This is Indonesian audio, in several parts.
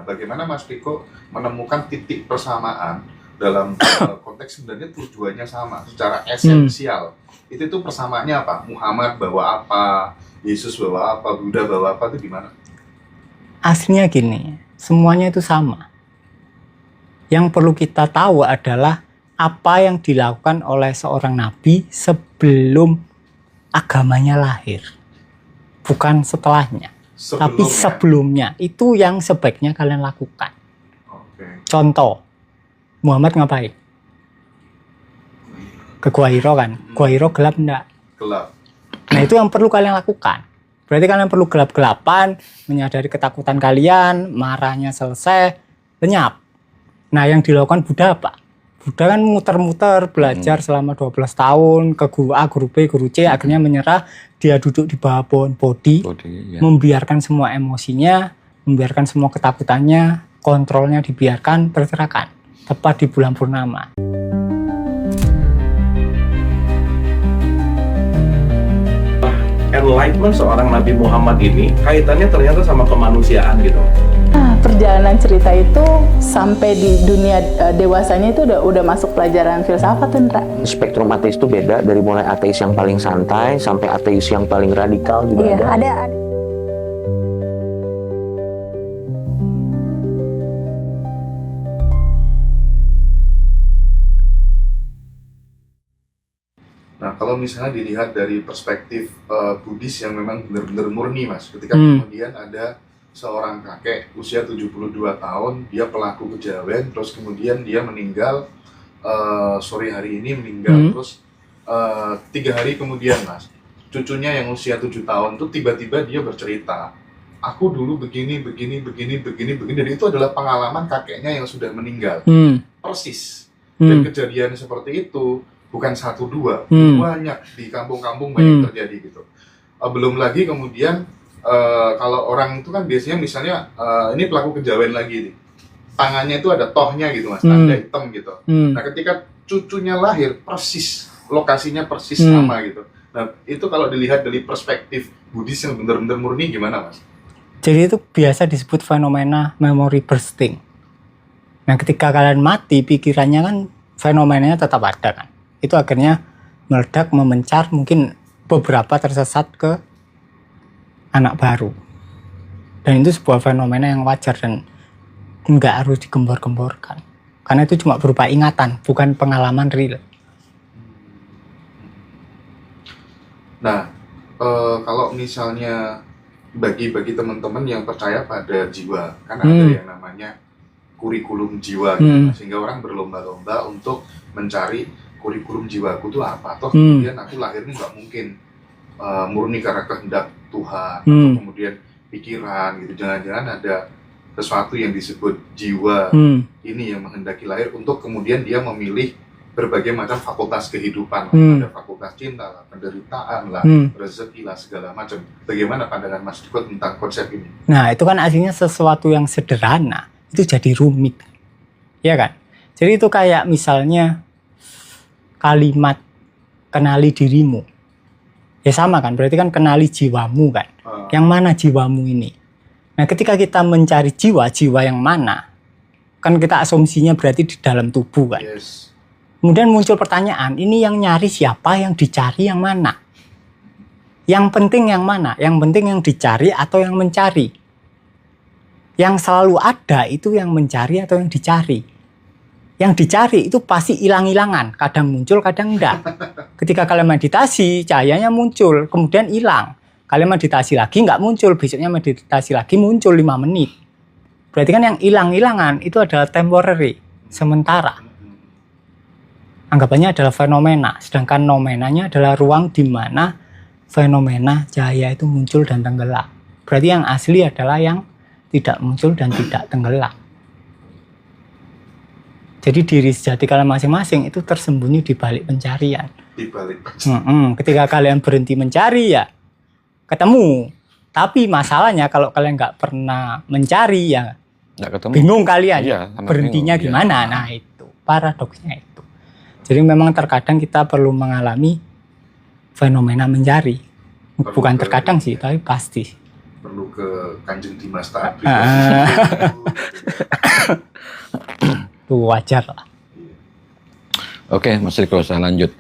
Nah, bagaimana Mas Piko menemukan titik persamaan dalam konteks sebenarnya tujuannya sama secara esensial. Itu tuh persamaannya apa? Muhammad bawa apa? Yesus bawa apa? Buddha bawa apa? Itu gimana? Aslinya gini, semuanya itu sama. Yang perlu kita tahu adalah apa yang dilakukan oleh seorang nabi sebelum agamanya lahir. Bukan setelahnya, tapi sebelumnya. Itu yang sebaiknya kalian lakukan. Contoh, Muhammad ngapain? Ke Gua Hiro kan? Gua Hiro gelap enggak? Gelap. Nah itu yang perlu kalian lakukan. Berarti kalian perlu gelap-gelapan, menyadari ketakutan kalian, marahnya selesai, lenyap. Nah yang dilakukan Buddha apa? Buddha kan muter-muter belajar selama 12 tahun ke guru A, guru B, guru C, akhirnya menyerah. Dia duduk di bawah pohon Bodhi, membiarkan semua emosinya, membiarkan semua ketakutannya, kontrolnya dibiarkan, berserahkan. Tepat di bulan purnama. Enlightenment seorang Nabi Muhammad ini kaitannya ternyata sama kemanusiaan gitu. Nah, perjalanan cerita itu sampai di dunia dewasanya itu udah masuk pelajaran filsafat, Indra. Spektrum ateis itu beda, dari mulai ateis yang paling santai sampai ateis yang paling radikal juga ada. Nah, kalau misalnya dilihat dari perspektif Buddhis yang memang benar-benar murni, Mas, ketika kemudian ada seorang kakek usia 72 tahun, dia pelaku kejawen, terus kemudian dia meninggal sore hari ini meninggal, terus 3 hari kemudian, Mas, cucunya yang usia 7 tahun tuh tiba-tiba dia bercerita, aku dulu begini, dan itu adalah pengalaman kakeknya yang sudah meninggal, persis. Dan kejadian seperti itu bukan 1-2, banyak di kampung-kampung banyak terjadi gitu. Belum lagi kemudian kalau orang itu kan biasanya misalnya ini pelaku kejawen lagi nih, tangannya itu ada tohnya gitu, Mas, tanda hitam gitu. Nah ketika cucunya lahir persis, lokasinya persis sama gitu. Nah itu kalau dilihat dari perspektif Buddhis yang benar-benar murni gimana, Mas? Jadi itu biasa disebut fenomena memory bursting. Nah ketika kalian mati, pikirannya kan fenomenanya tetap ada kan. Itu akhirnya meledak, memencar, mungkin beberapa tersesat ke anak baru. Dan itu sebuah fenomena yang wajar dan nggak harus digembor-gemborkan. Karena itu cuma berupa ingatan, bukan pengalaman real. Nah, kalau misalnya bagi teman-teman yang percaya pada jiwa, kan ada yang namanya kurikulum jiwa, gitu, sehingga orang berlomba-lomba untuk mencari kurikulum jiwaku itu apa. Toh kemudian aku lahirnya nggak mungkin murni karena kehendak Tuhan, atau kemudian pikiran gitu. Jangan-jangan ada sesuatu yang disebut jiwa ini yang menghendaki lahir untuk kemudian dia memilih berbagai macam fakultas kehidupan. Ada fakultas cinta lah, penderitaan lah, rezeki lah, segala macam. Bagaimana pandangan Mas Diko tentang konsep ini? Nah itu kan aslinya sesuatu yang sederhana, itu jadi rumit, ya kan? Jadi itu kayak misalnya kalimat kenali dirimu, ya sama kan, berarti kan kenali jiwamu kan. Yang mana jiwamu ini? Nah ketika kita mencari jiwa yang mana, kan kita asumsinya berarti di dalam tubuh kan. Kemudian muncul pertanyaan, ini yang nyari siapa, yang dicari yang mana? Yang penting yang mana? Yang penting yang dicari atau yang mencari? Yang selalu ada itu yang mencari atau yang dicari? Yang dicari itu pasti hilang-hilangan, kadang muncul, kadang enggak. Ketika kalian meditasi, cahayanya muncul, kemudian hilang. Kalian meditasi lagi, enggak muncul, besoknya meditasi lagi, muncul 5 menit. Berarti kan yang hilang-hilangan itu adalah temporary, sementara. Anggapannya adalah fenomena, sedangkan nomenanya adalah ruang di mana fenomena cahaya itu muncul dan tenggelam. Berarti yang asli adalah yang tidak muncul dan tidak tenggelam. Jadi diri sejati kalian masing-masing itu tersembunyi di balik pencarian. Di balik pencarian. Ketika kalian berhenti mencari ya ketemu. Tapi masalahnya kalau kalian nggak pernah mencari ya bingung kalian. Berhentinya bingung, gimana? Nah itu paradoksnya itu. Jadi memang terkadang kita perlu mengalami fenomena mencari. Bukan terkadang sih, tapi pasti. Perlu ke Kanjeng Dimas Taat Itu wajar lah. Oke, Mas Riko, saya lanjut.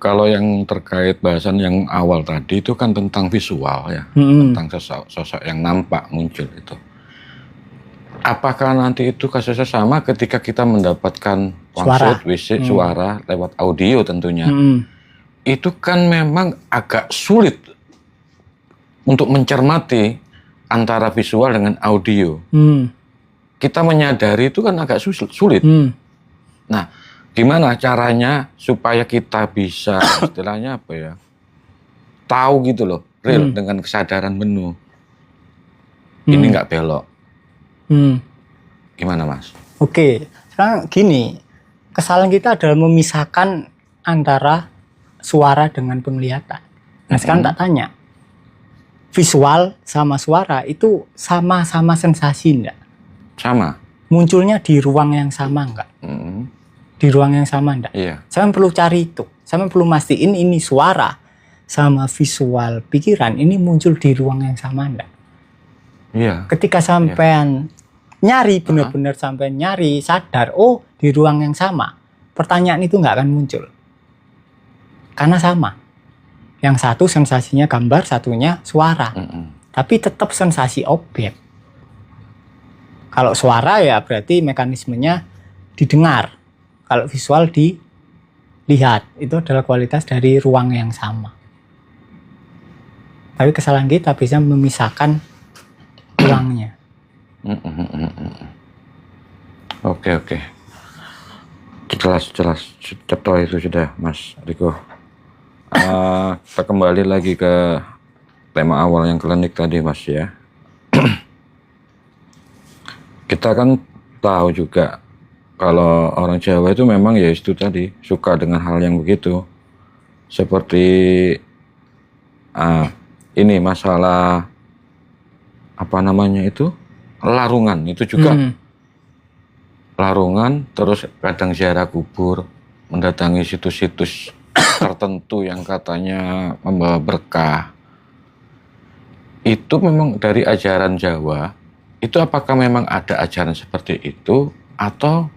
Kalau yang terkait bahasan yang awal tadi itu kan tentang visual ya, tentang sosok yang nampak muncul itu. Apakah nanti itu kasusnya sama ketika kita mendapatkan maksud, suara lewat audio tentunya? Itu kan memang agak sulit untuk mencermati antara visual dengan audio. Kita menyadari itu kan agak sulit. Nah, gimana caranya supaya kita bisa istilahnya apa ya, tahu gitu loh, real dengan kesadaran penuh. Ini nggak belok. Gimana Mas? Oke, sekarang gini, kesalahan kita adalah memisahkan antara suara dengan penglihatan. Nah sekarang tak tanya, visual sama suara itu sama-sama sensasi enggak? Sama. Munculnya di ruang yang sama enggak? Di ruang yang sama enggak? Iya. Saya perlu cari itu. Saya perlu mastiin ini suara sama visual pikiran ini muncul di ruang yang sama enggak? Iya. Ketika sampean nyari, benar-benar sampean nyari, sadar, oh di ruang yang sama, pertanyaan itu nggak akan muncul. Karena sama. Yang satu sensasinya gambar, satunya suara. Tapi tetap sensasi objek. Kalau suara ya berarti mekanismenya didengar. Kalau visual dilihat. Itu adalah kualitas dari ruang yang sama. Tapi kesalahan kita bisa memisahkan ruangnya. Oke. Jelas. Contoh itu sudah Mas Riko. Kita kembali lagi ke tema awal yang klinik tadi Mas ya. Kita kan tahu juga kalau orang Jawa itu memang ya itu tadi suka dengan hal yang begitu. Seperti ini masalah apa namanya itu? Larungan itu juga. Larungan, terus kadang ziarah kubur, mendatangi situs-situs tertentu yang katanya membawa berkah. Itu memang dari ajaran Jawa. Itu apakah memang ada ajaran seperti itu atau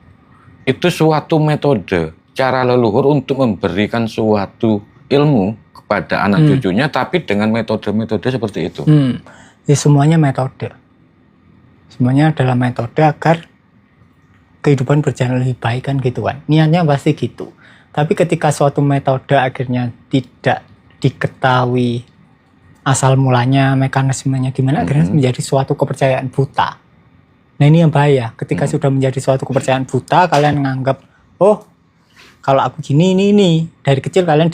itu suatu metode cara leluhur untuk memberikan suatu ilmu kepada anak cucunya tapi dengan metode-metode seperti itu? Ya semuanya metode. Semuanya adalah metode agar kehidupan berjalan lebih baik kan gitu kan. Niatnya pasti gitu. Tapi ketika suatu metode akhirnya tidak diketahui asal mulanya, mekanismenya gimana, akhirnya menjadi suatu kepercayaan buta. Nah ini yang bahaya. Ketika sudah menjadi suatu kepercayaan buta, kalian menganggap, oh kalau aku gini, ini. Dari kecil kalian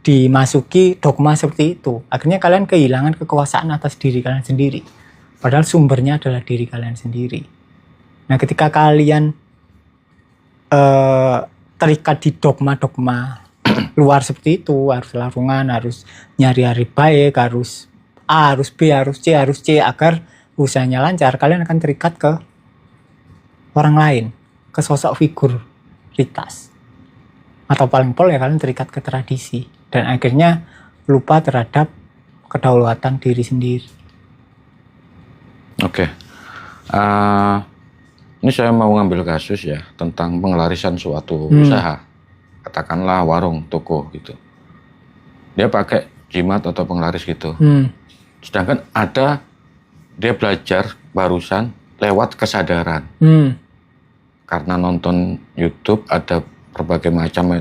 dimasuki dogma seperti itu. Akhirnya kalian kehilangan kekuasaan atas diri kalian sendiri. Padahal sumbernya adalah diri kalian sendiri. Nah ketika kalian terikat di dogma-dogma luar seperti itu, harus larungan, harus nyari hari baik, harus A, harus B, harus C, agar usahanya lancar, kalian akan terikat ke orang lain, ke sosok figuritas. Atau paling pol ya kalian terikat ke tradisi. Dan akhirnya lupa terhadap kedaulatan diri sendiri. Oke. Ini saya mau ngambil kasus ya tentang pengelarisan suatu usaha, katakanlah warung, toko gitu. Dia pakai jimat atau penglaris gitu. Sedangkan ada dia belajar barusan lewat kesadaran. Karena nonton YouTube ada berbagai macam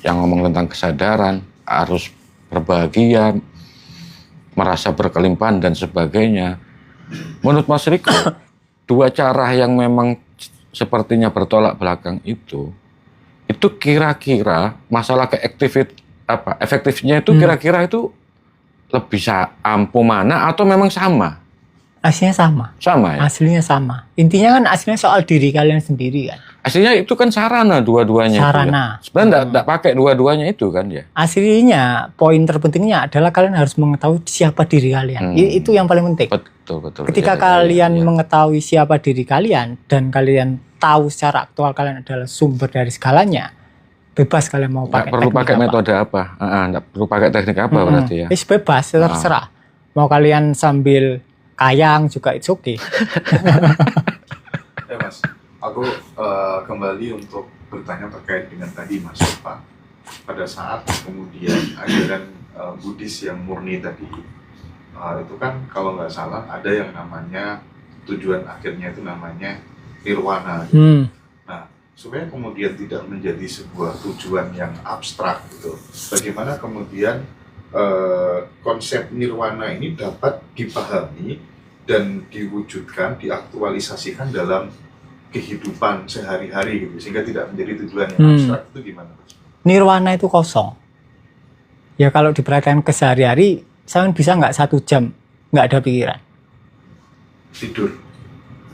yang ngomong tentang kesadaran, harus berbahagia, merasa berkelimpahan dan sebagainya. Menurut Mas Riko, dua cara yang memang sepertinya bertolak belakang itu kira-kira masalah efektifnya itu kira-kira itu lebih ampuh mana atau memang sama? Aslinya sama. Sama ya? Aslinya sama. Intinya kan aslinya soal diri kalian sendiri kan. Aslinya itu kan sarana dua-duanya. Sarana. Itu, ya. Sebenarnya enggak pakai dua-duanya itu kan ya. Aslinya poin terpentingnya adalah kalian harus mengetahui siapa diri kalian. Itu yang paling penting. Betul. Ketika kalian mengetahui siapa diri kalian dan kalian tahu secara aktual kalian adalah sumber dari segalanya, bebas kalian mau pakai perlu pakai metode apa? Enggak perlu pakai teknik apa berarti ya. Bebas, terserah. Mau kalian sambil kayang juga it's okay. Mas, aku kembali untuk bertanya terkait dengan tadi Mas Pak. Pada saat kemudian ajaran Buddhis yang murni tadi, itu kan kalau nggak salah ada yang namanya tujuan akhirnya itu namanya nirwana. Nah, supaya kemudian tidak menjadi sebuah tujuan yang abstrak gitu, bagaimana kemudian konsep nirwana ini dapat dipahami dan diwujudkan, diaktualisasikan dalam kehidupan sehari-hari gitu, sehingga tidak menjadi tujuan yang abstrak. Itu gimana? Nirwana itu kosong. Ya kalau diperhatikan ke sehari-hari, saya bisa nggak 1 jam nggak ada pikiran. Tidur.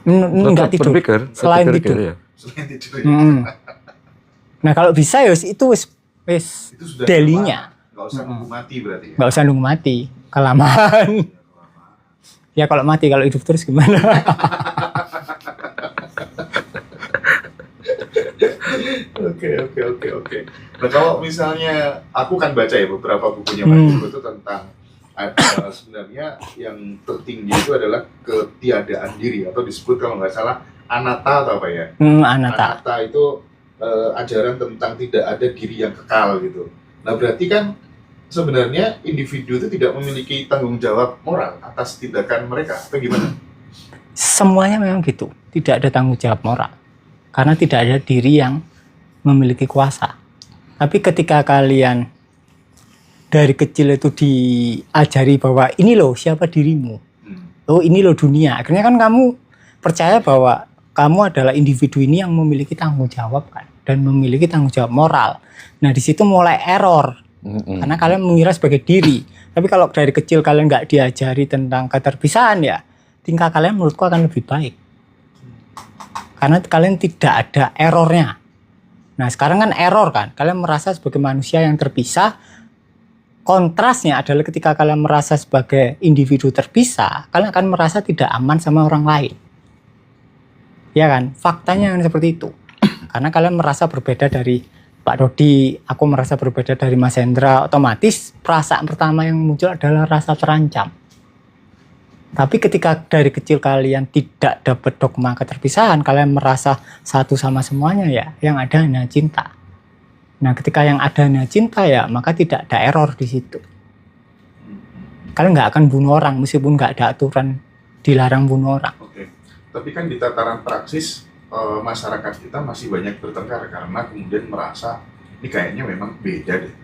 Nggak tidur. Berpikir, Selain berpikir, tidur. ya. Selain tidur ya. Nah kalau bisa ya itu wis Itu sudah daily-nya. nggak usah nunggu mati berarti ya. Nggak usah nunggu mati, kelamaan. Ya kalau mati, kalau hidup terus gimana? Oke. Nah kalau misalnya aku kan baca ya beberapa bukunya Mas Riko itu tentang sebenarnya yang tertinggi itu adalah ketiadaan diri, atau disebut kalau nggak salah anatta atau apa ya? Anatta. Anatta itu ajaran tentang tidak ada diri yang kekal gitu. Nah berarti kan sebenarnya individu itu tidak memiliki tanggung jawab moral atas tindakan mereka, atau gimana? Semuanya memang gitu, tidak ada tanggung jawab moral. Karena tidak ada diri yang memiliki kuasa. Tapi ketika kalian dari kecil itu diajari bahwa ini loh siapa dirimu, oh ini loh dunia, akhirnya kan kamu percaya bahwa kamu adalah individu ini yang memiliki tanggung jawab kan, dan memiliki tanggung jawab moral. Nah di situ mulai error, karena kalian mengira sebagai diri. Tapi kalau dari kecil kalian nggak diajari tentang keterpisahan ya, tingkah kalian menurutku akan lebih baik. Karena kalian tidak ada errornya. Nah sekarang kan error kan, kalian merasa sebagai manusia yang terpisah. Kontrasnya adalah ketika kalian merasa sebagai individu terpisah, kalian akan merasa tidak aman sama orang lain. Ya kan, faktanya kan seperti itu. Karena kalian merasa berbeda dari Pak Dodi, aku merasa berbeda dari Mas Hendra, otomatis perasaan pertama yang muncul adalah rasa terancam. Tapi ketika dari kecil kalian tidak dapat dogma keterpisahan, kalian merasa satu sama semuanya ya, yang ada hanya cinta. Nah ketika yang ada hanya cinta ya, maka tidak ada error di situ. Kalian nggak akan bunuh orang meskipun nggak ada aturan dilarang bunuh orang. Oke. Tapi kan di tataran praksis masyarakat kita masih banyak bertengkar karena kemudian merasa ini kayaknya memang beda deh.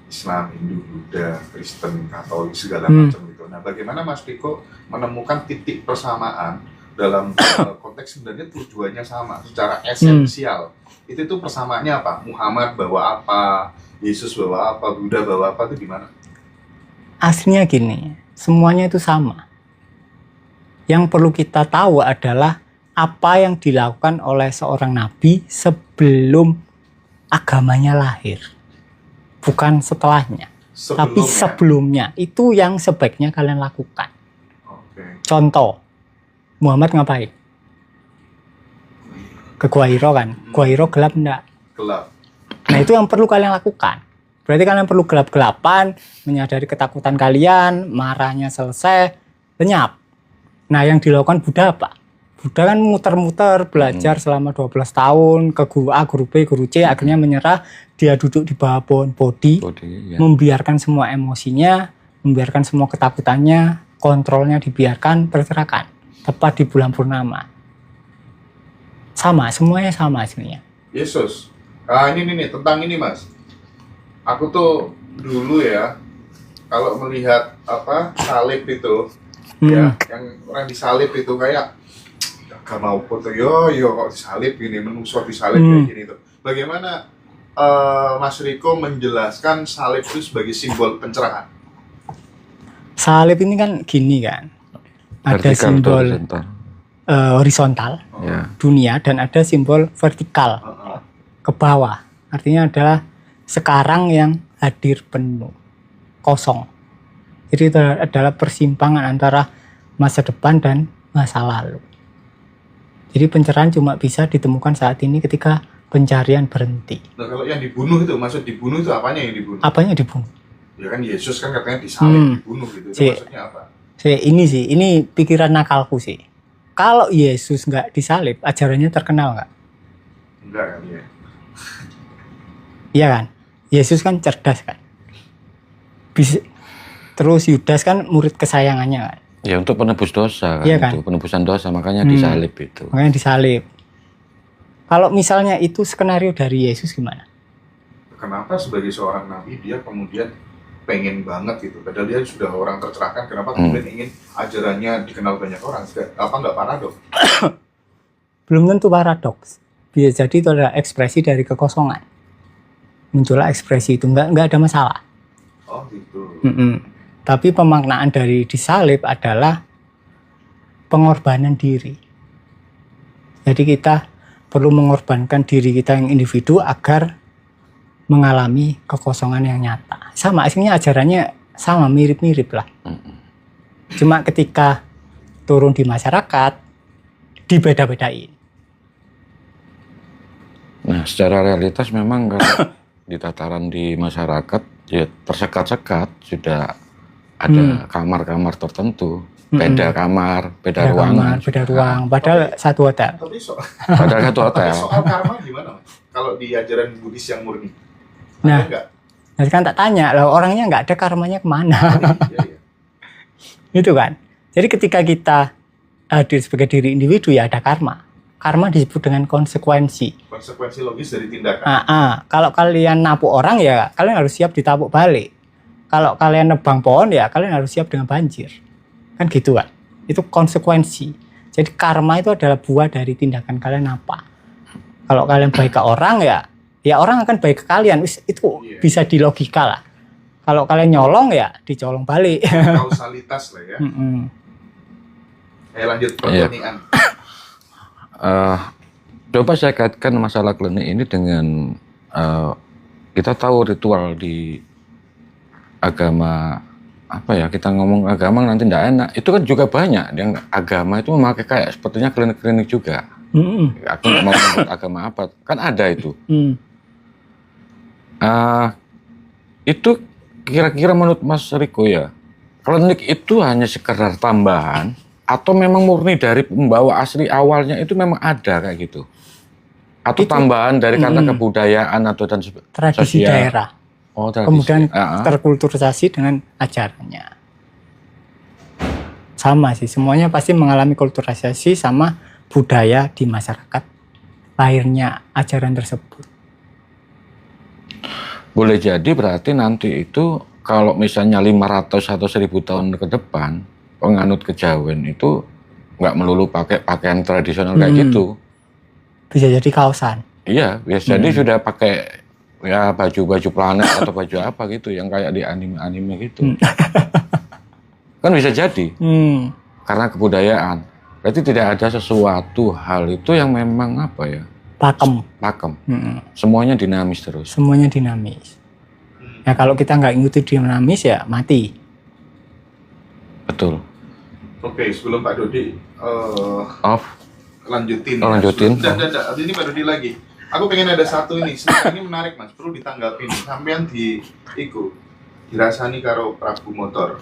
Islam, Hindu, Buddha, Kristen, Katolik, segala macam gitu. Nah, bagaimana Mas Riko menemukan titik persamaan dalam konteks sebenarnya tujuannya sama secara esensial? Itu persamaannya apa? Muhammad bawa apa? Yesus bawa apa? Buddha bawa apa? Itu gimana? Aslinya gini, semuanya itu sama. Yang perlu kita tahu adalah apa yang dilakukan oleh seorang nabi sebelum agamanya lahir. Bukan setelahnya, tapi sebelumnya. Itu yang sebaiknya kalian lakukan. Oke. Contoh, Muhammad ngapain? Ke Gua Hiro kan? Gua Hiro gelap enggak? Gelap. Nah itu yang perlu kalian lakukan. Berarti kalian perlu gelap-gelapan, menyadari ketakutan kalian, marahnya selesai, lenyap. Nah yang dilakukan Buddha apa? Buddha kan muter-muter belajar selama 12 tahun ke guru A, guru B, guru C, akhirnya menyerah. Dia duduk di bawah pohon Bodhi, ya. membiarkan semua emosinya, membiarkan semua ketakutannya, kontrolnya dibiarkan, berserahkan. Tepat di bulan purnama. Sama, semuanya sama sebenarnya. Yesus. Ini tentang ini Mas. Aku tuh dulu ya, kalau melihat salib itu, ya, yang orang disalib itu kayak gak mau foto, yo kok disalib gini, menungso disalib kayak gini tuh. Bagaimana Mas Riko menjelaskan salib itu sebagai simbol pencerahan? Salib ini kan gini kan, ada Vertikal, simbol horizontal, ya. dunia, dan ada simbol vertikal ke bawah. Artinya adalah sekarang yang hadir penuh, kosong. Jadi itu adalah persimpangan antara masa depan dan masa lalu. Jadi pencerahan cuma bisa ditemukan saat ini ketika pencarian berhenti. Nah kalau yang dibunuh itu, maksud dibunuh itu apanya yang dibunuh? Apanya dibunuh? Ya kan Yesus kan katanya disalib, dibunuh gitu. Itu maksudnya apa? Ini pikiran nakalku sih. Kalau Yesus nggak disalib, ajarannya terkenal nggak? Enggak kan ya. Iya kan? Yesus kan cerdas kan. Terus Yudas kan murid kesayangannya kan. Ya untuk penebus dosa kan, Iya kan? itu penebusan dosa makanya disalib itu. Makanya disalib. Kalau misalnya itu skenario dari Yesus gimana? Kenapa sebagai seorang nabi dia kemudian pengen banget gitu, padahal dia sudah orang tercerahkan, kenapa kemudian ingin ajarannya dikenal banyak orang? Apa nggak paradoks? Belum tentu paradoks. Bisa jadi itu adalah ekspresi dari kekosongan. Muncullah ekspresi itu, nggak ada masalah. Oh gitu. Tapi pemaknaan dari disalib adalah pengorbanan diri. Jadi kita perlu mengorbankan diri kita yang individu agar mengalami kekosongan yang nyata. Sama, aslinya ajarannya sama, mirip-mirip lah. Cuma ketika turun di masyarakat, dibeda-bedain. Nah, secara realitas memang kalau di tataran di masyarakat ya tersekat-sekat, sudah ada kamar-kamar tertentu, beda kamar, beda ruangan. Beda ruang, padahal satu hotel. Tapi Padahal satu hotel. soal karma gimana, Mas? Kalau di ajaran Buddhis yang murni, Nah, ada nggak? nah kan tak tanya, lah orangnya nggak ada karmanya kemana? Iya. Itu kan. Jadi ketika kita hadir sebagai diri individu ya ada karma. Karma disebut dengan konsekuensi. Konsekuensi logis dari tindakan. Kalau kalian napuk orang ya kalian harus siap ditapuk balik. Kalau kalian nebang pohon ya kalian harus siap dengan banjir. Kan gitu kan. Itu konsekuensi. Jadi karma itu adalah buah dari tindakan kalian apa. Kalau kalian baik ke orang ya orang akan baik ke kalian. Itu bisa dilogika lah. Kalau kalian nyolong ya dicolong balik. Kausalitas lah ya. Lanjut pertanyaan. Coba saya kaitkan masalah klinik ini dengan kita tahu ritual di agama apa ya, kita ngomong agama nanti tidak enak, itu kan juga banyak yang agama itu memakai kayak sepertinya klinik-klinik juga. Aku nggak mau menyebut agama apa, kan ada itu. Itu kira-kira menurut Mas Riko ya, klinik itu hanya sekedar tambahan atau memang murni dari pembawa asli awalnya itu memang ada kayak gitu? Atau itu, tambahan dari kata kebudayaan atau dan tradisi sosial. Daerah. Oh, tradisi. Kemudian terkulturisasi dengan ajarannya. Sama sih, semuanya pasti mengalami kulturisasi sama budaya di masyarakat lahirnya ajaran tersebut. Boleh jadi berarti nanti itu kalau misalnya 500 atau 1000 tahun ke depan penganut kejawen itu nggak melulu pakai pakaian tradisional kayak gitu. Bisa jadi kaosan. Iya, bisa jadi sudah pakai ya baju-baju planet atau baju apa gitu yang kayak di anime-anime gitu. Kan bisa jadi. Karena kebudayaan. Berarti tidak ada sesuatu hal itu yang memang apa ya? Pakem. Semuanya dinamis terus. Semuanya dinamis. Ya kalau kita nggak ngikuti dinamis ya mati. Betul. Oke, sebelum Pak Dodi lanjutin. Lanjutin. Abis ini Pak Dodi lagi. Aku pengen ada satu ini. Ini menarik Mas, perlu ditanggapin. Sampean dirasani karo Prabu Motor.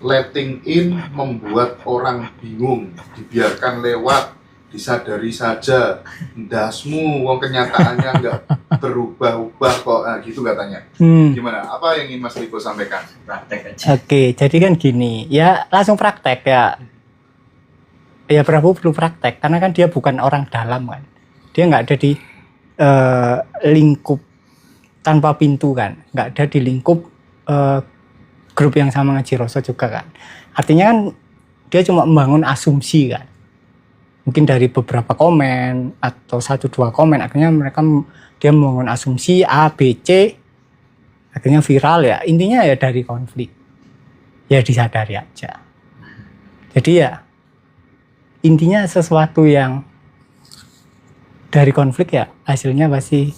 Letting in membuat orang bingung, dibiarkan lewat, disadari saja. Ndasmu, wong kenyataannya nggak berubah-ubah kok, gitu katanya. Gimana? Apa yang ingin Mas Riko sampaikan? Praktek aja. Oke, jadi kan gini, ya langsung praktek ya. Ya Prabu perlu praktek, karena kan dia bukan orang dalam kan. Dia nggak ada di lingkup tanpa pintu kan, nggak ada di lingkup grup yang sama Ngaji Roso juga kan. Artinya kan dia cuma membangun asumsi kan. Mungkin dari beberapa komen atau 1-2 komen, akhirnya dia membangun asumsi A, B, C, akhirnya viral ya. Intinya ya dari konflik. Ya disadari aja. Jadi ya intinya sesuatu yang dari konflik ya hasilnya pasti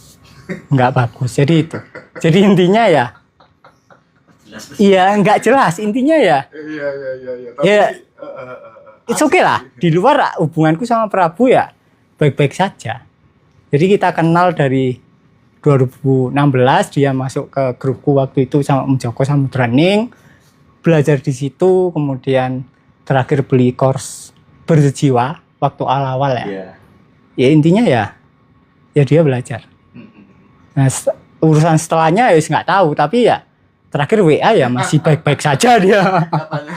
nggak bagus. Jadi itu. Jadi intinya ya iya nggak jelas intinya ya. Iya. Ya, it's okay lah. Di luar hubunganku sama Prabu ya baik-baik saja. Jadi kita kenal dari 2016, dia masuk ke grupku waktu itu sama Om Joko sama Braning. belajar di situ, kemudian terakhir beli course berjiwa waktu awal ya. Iya. Ya intinya ya dia belajar. Nah, urusan setelahnya ya nggak tahu, tapi ya terakhir WA ya masih baik-baik saja dia. Katanya